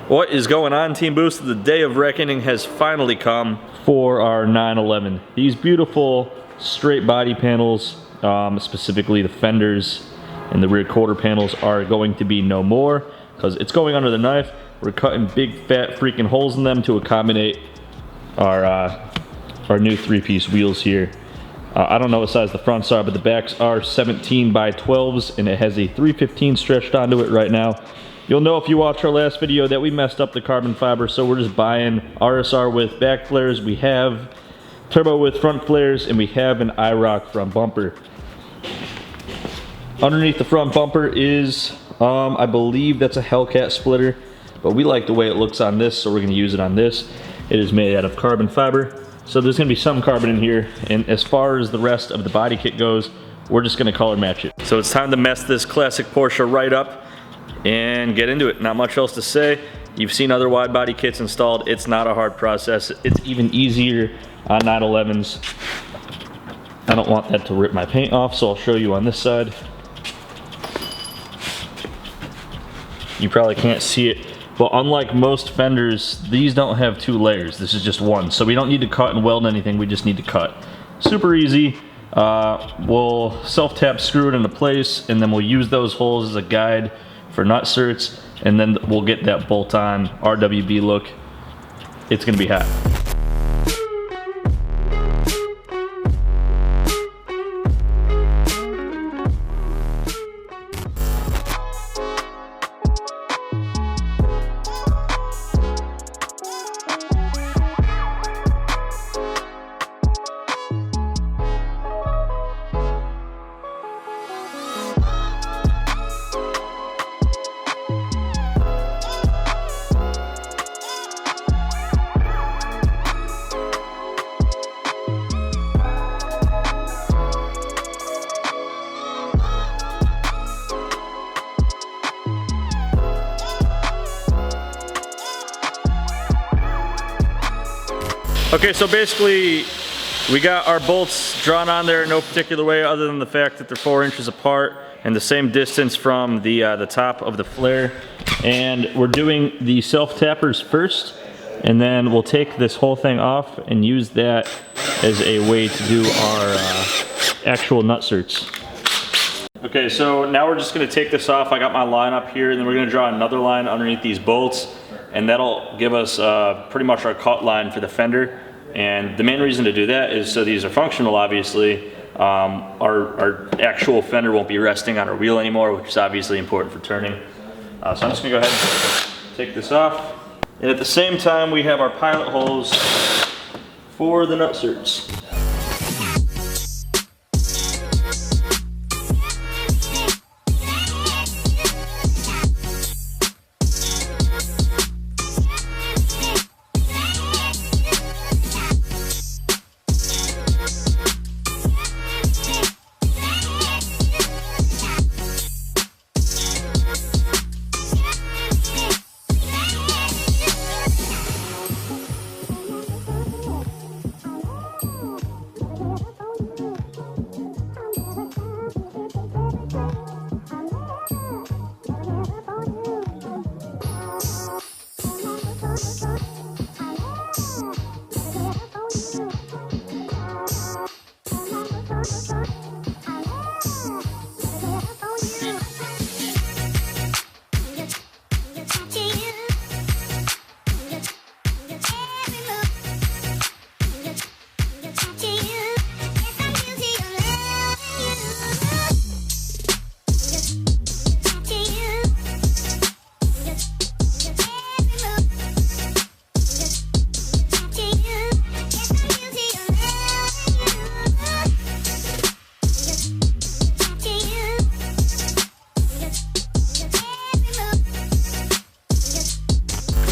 What is going on, Team Boosted? The day of reckoning has finally come for our 911. These beautiful straight body panels, specifically the fenders and the rear quarter panels, are going to be no more because it's going under the knife. We're cutting big fat freaking holes in them to accommodate our new 3-piece wheels here. I don't know what size the fronts are, but the backs are 17 by 12s, and it has a 315 stretched onto it right now. You'll know if you watch our last video that we messed up the carbon fiber, so we're just buying RSR with back flares. We have turbo with front flares, and we have an IROC front bumper. Underneath the front bumper is, I believe that's a Hellcat splitter, but we like the way it looks on this, so we're going to use it on this. It is made out of carbon fiber. So there's going to be some carbon in here, and as far as the rest of the body kit goes, we're just going to color match it. So it's time to mess this classic Porsche right up and get into it. Not much else to say. You've seen other wide body kits installed. It's not a hard process. It's even easier on 911s. I don't want that to rip my paint off, so I'll show you on this side. You probably can't see it. But unlike most fenders, these don't have 2 layers. This is just one. So we don't need to cut and weld anything. We just need to cut. Super easy. We'll self-tap screw it into place, and then we'll use those holes as a guide for nut certs, and then we'll get that bolt-on RWB look. It's gonna be hot. Okay, so basically we got our bolts drawn on there in no particular way other than the fact that they're 4 inches apart and the same distance from the top of the flare. And we're doing the self-tappers first, and then we'll take this whole thing off and use that as a way to do our actual nut certs. Okay, so now we're just gonna take this off. I got my line up here, and then we're gonna draw another line underneath these bolts, and that'll give us pretty much our cut line for the fender. And the main reason to do that is so these are functional, obviously. Our actual fender won't be resting on our wheel anymore, which is obviously important for turning. So I'm just gonna go ahead and take this off. And at the same time, we have our pilot holes for the nut certs.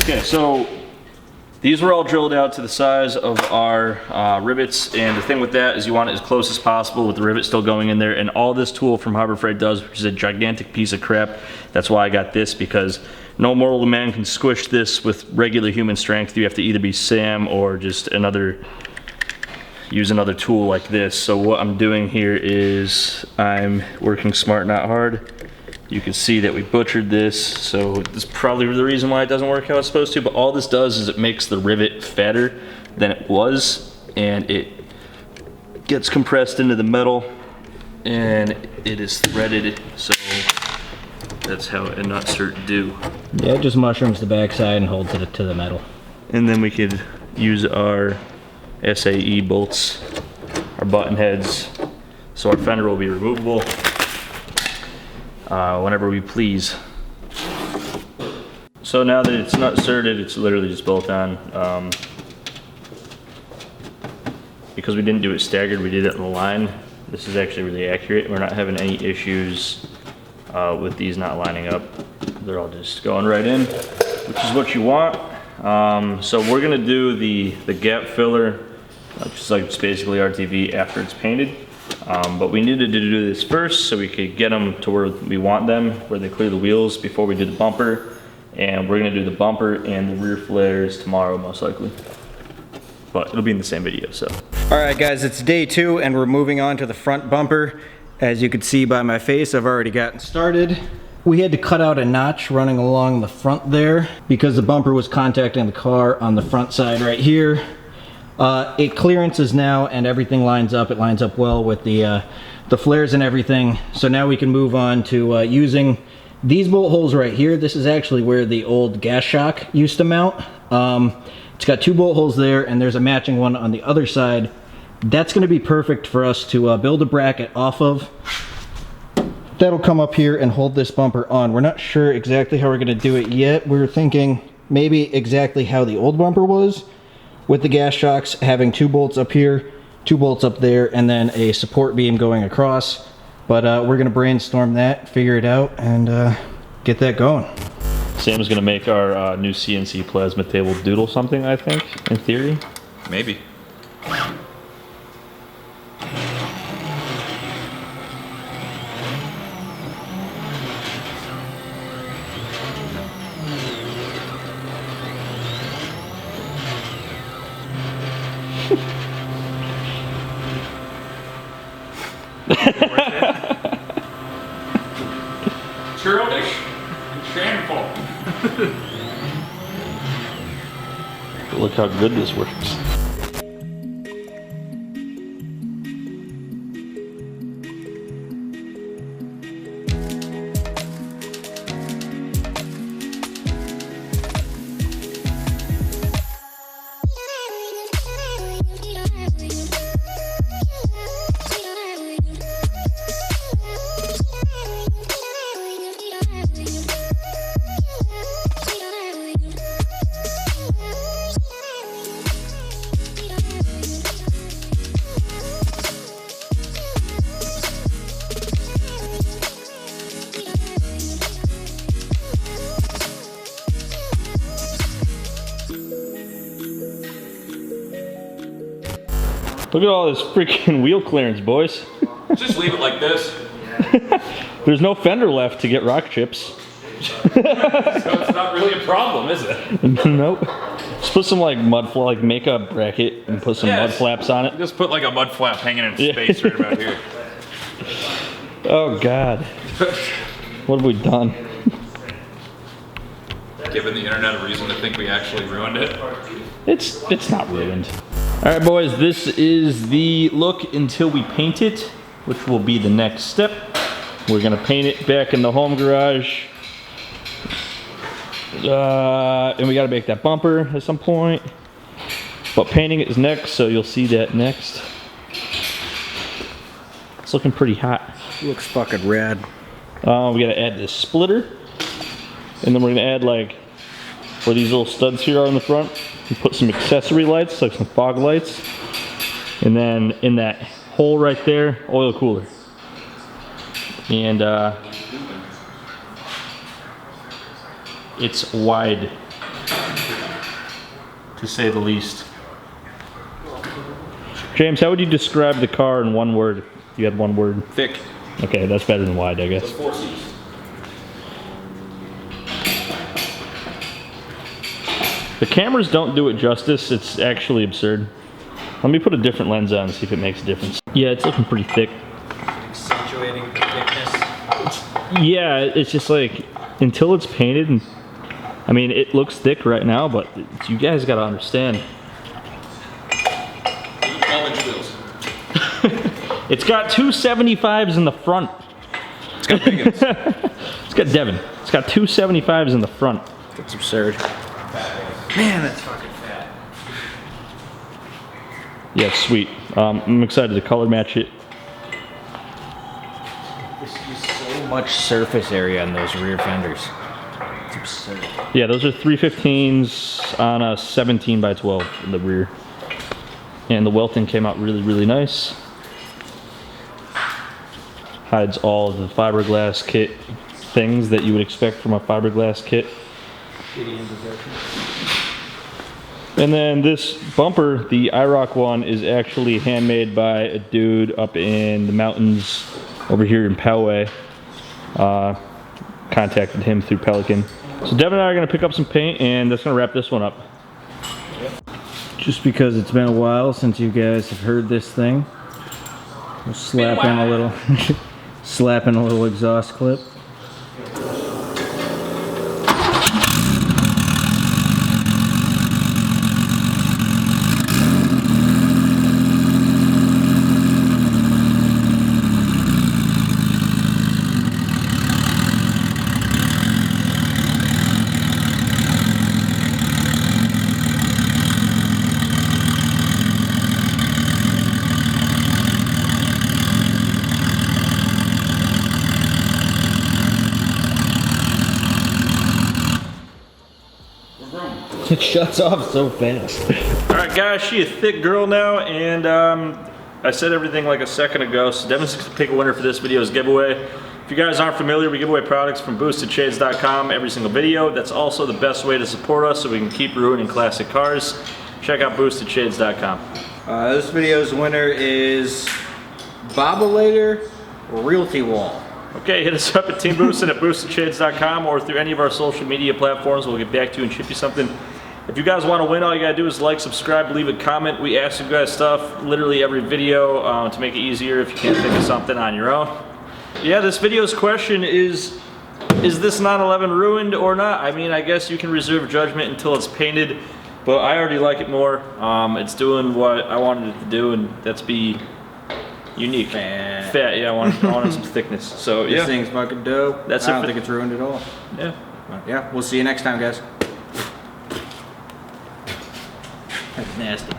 Okay, so these were all drilled out to the size of our rivets, and the thing with that is you want it as close as possible with the rivet still going in there, and all this tool from Harbor Freight does, which is a gigantic piece of crap. That's why I got this, because no mortal man can squish this with regular human strength. You have to either be Sam or just use another tool like this. So what I'm doing here is I'm working smart, not hard, You can see that we butchered this, so this is probably the reason why it doesn't work how it's supposed to, but all this does is it makes the rivet fatter than it was, and it gets compressed into the metal, and it is threaded, so that's how a nut cert do. Yeah, it just mushrooms the backside and holds it to the metal. And then we could use our SAE bolts, our button heads, so our fender will be removable whenever we please. So now that it's nut certed, it's literally just bolt on. Because we didn't do it staggered, we did it in the line. This is actually really accurate. We're not having any issues with these not lining up. They're all just going right in, which is what you want. So we're gonna do the gap filler, just like it's basically RTV after it's painted. But we needed to do this first so we could get them to where we want them, where they clear the wheels before we do the bumper. And we're gonna do the bumper and the rear flares tomorrow, most likely. But it'll be in the same video, so. All right, guys, it's day 2, and we're moving on to the front bumper. As you can see by my face, I've already gotten started. We had to cut out a notch running along the front there because the bumper was contacting the car on the front side right here. It clearances now, and everything lines up. It lines up well with the flares and everything. So now we can move on to using these bolt holes right here. This is actually where the old gas shock used to mount. It's got 2 bolt holes there, and there's a matching one on the other side. That's going to be perfect for us to build a bracket off of. That'll come up here and hold this bumper on. We're not sure exactly how we're going to do it yet. We're thinking maybe exactly how the old bumper was, with the gas shocks having 2 bolts up here, 2 bolts up there, and then a support beam going across. But we're going to brainstorm that, figure it out, and get that going. Sam's gonna make our new CNC plasma table doodle something, I think, in theory. Maybe. Churlish and shameful. Look how good this works. Look at all this freaking wheel clearance, boys. Just leave it like this. There's no fender left to get rock chips. So it's not really a problem, is it? Nope. Just put some like make a bracket and put some mud flaps on it. Just put like a mud flap hanging in space right about here. Oh God. What have we done? Giving the internet a reason to think we actually ruined it. It's not ruined. All right, boys, this is the look until we paint it, which will be the next step. We're gonna paint it back in the home garage. And we gotta make that bumper at some point. But painting it is next, so you'll see that next. It's looking pretty hot. Looks fucking rad. We gotta add this splitter. And then we're gonna add like, where these little studs here are in the front, we put some accessory lights, like some fog lights. And then in that hole right there, oil cooler. And it's wide, to say the least. James, how would you describe the car in one word? If you had one word. Thick. Okay, that's better than wide, I guess. 4 C's. The cameras don't do it justice. It's actually absurd. Let me put a different lens on and see if it makes a difference. Yeah, it's looking pretty thick. Accentuating the thickness. Yeah, it's just like, until it's painted, and I mean, it looks thick right now, but you guys gotta understand. All-inch wheels. It's got 275s in the front. It's got big ones. It's got Devin. It's got 275s in the front. That's absurd. Man, that's fucking fat. Yeah, it's sweet. I'm excited to color match it. There's so much surface area on those rear fenders. It's absurd. Yeah, those are 315s on a 17 by 12 in the rear. And the welting came out really, really nice. Hides all of the fiberglass kit things that you would expect from a fiberglass kit. And then this bumper, the IROC one, is actually handmade by a dude up in the mountains over here in Poway. Contacted him through Pelican. So Devin and I are gonna pick up some paint, and that's gonna wrap this one up. Just because it's been a while since you guys have heard this thing, we'll slap in a little, slap in a little exhaust clip. It shuts off so fast. All right, guys, she's a thick girl now, and I said everything like a second ago, so Devin's gonna pick a winner for this video's giveaway. If you guys aren't familiar, we give away products from boostedshades.com every single video. That's also the best way to support us so we can keep ruining classic cars. Check out boostedshades.com. This video's winner is Bobbleator Realty Wall. Okay, hit us up at Teamboosted at boostedshades.com or through any of our social media platforms. We'll get back to you and ship you something. If you guys want to win, all you gotta do is like, subscribe, leave a comment. We ask you guys stuff literally every video to make it easier if you can't think of something on your own. Yeah, this video's question is this 911 ruined or not? I mean, I guess you can reserve judgment until it's painted, but I already like it more. It's doing what I wanted it to do, and that's be unique. Fat, yeah, I wanted some thickness. So yeah. This thing's fucking dope. That's I don't it. think it's ruined at all. Yeah. But yeah, we'll see you next time, guys. That's nasty.